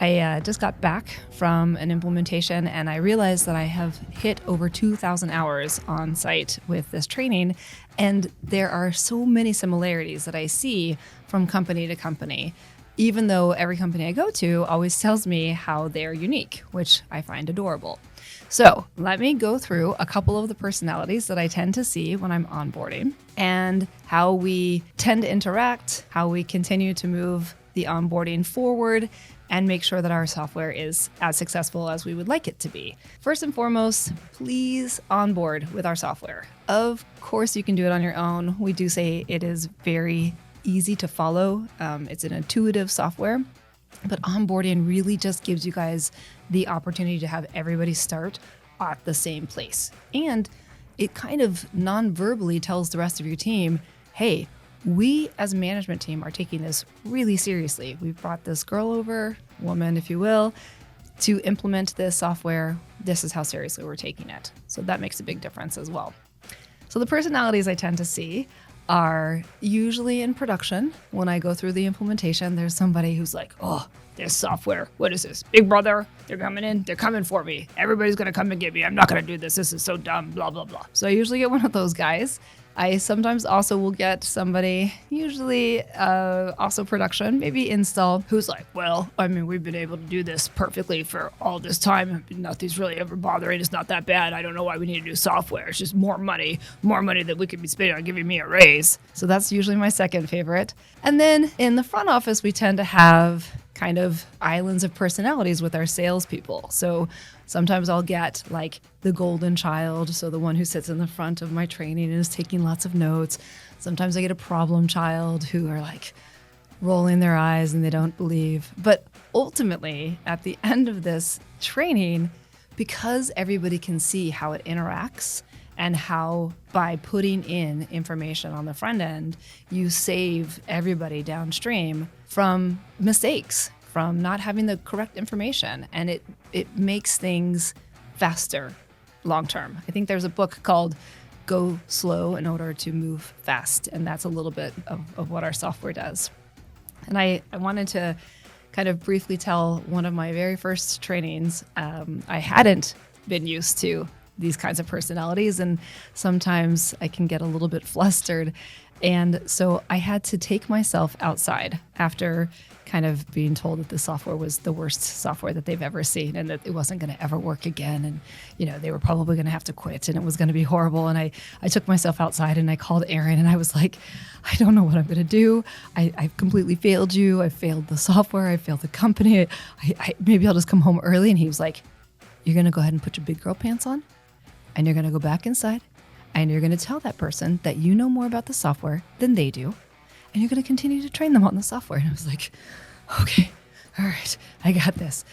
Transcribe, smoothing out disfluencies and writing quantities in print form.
I just got back from an implementation and I realized that I have hit over 2,000 hours on site with this training. And there are so many similarities that I see from company to company, even though every company I go to always tells me how they're unique, which I find adorable. So let me go through a couple of the personalities that I tend to see when I'm onboarding and how we tend to interact, how we continue to move the onboarding forward, and make sure that our software is as successful as we would like it to be. First and foremost, please onboard with our software. Of course, you can do it on your own. We do say it is very easy to follow. It's an intuitive software, but onboarding really just gives you guys the opportunity to have everybody start at the same place. And it kind of non-verbally tells the rest of your team, hey, we as a management team are taking this really seriously. We've brought this girl over, woman, if you will, to implement this software. This is how seriously we're taking it. So that makes a big difference as well. So the personalities I tend to see are usually in production. When I go through the implementation, there's somebody who's like, oh, this software, what is this? Big brother, they're coming in, they're coming for me. Everybody's gonna come and get me. I'm not gonna do this. This is so dumb, blah, blah, blah. So I usually get one of those guys. I sometimes also will get somebody, usually also production, maybe install, who's like, well, I mean, we've been able to do this perfectly for all this time. Nothing's really ever bothering. It's not that bad. I don't know why we need to do software. It's just more money that we could be spending on giving me a raise. So that's usually my second favorite. And then in the front office, we tend to have kind of islands of personalities with our salespeople. So sometimes I'll get like the golden child, so the one who sits in the front of my training and is taking lots of notes. Sometimes I get a problem child who are like rolling their eyes and they don't believe. But ultimately, at the end of this training, because everybody can see how it interacts and how by putting in information on the front end, you save everybody downstream from mistakes, from not having the correct information. And it makes things faster long term. I think there's a book called Go Slow in Order to Move Fast. And that's a little bit of what our software does. And I wanted to kind of briefly tell one of my very first trainings. I hadn't been used to these kinds of personalities, and sometimes I can get a little bit flustered. And so I had to take myself outside after kind of being told that the software was the worst software that they've ever seen and that it wasn't going to ever work again. And, you know, they were probably going to have to quit and it was going to be horrible. And I took myself outside and I called Aaron and I was like, I don't know what I'm going to do. I've completely failed you. I failed the software. I failed the company. Maybe I'll just come home early. And he was like, you're going to go ahead and put your big girl pants on and you're going to go back inside and you're going to tell that person that you know more about the software than they do. And you're going to continue to train them on the software. And I was like, okay, all right, I got this.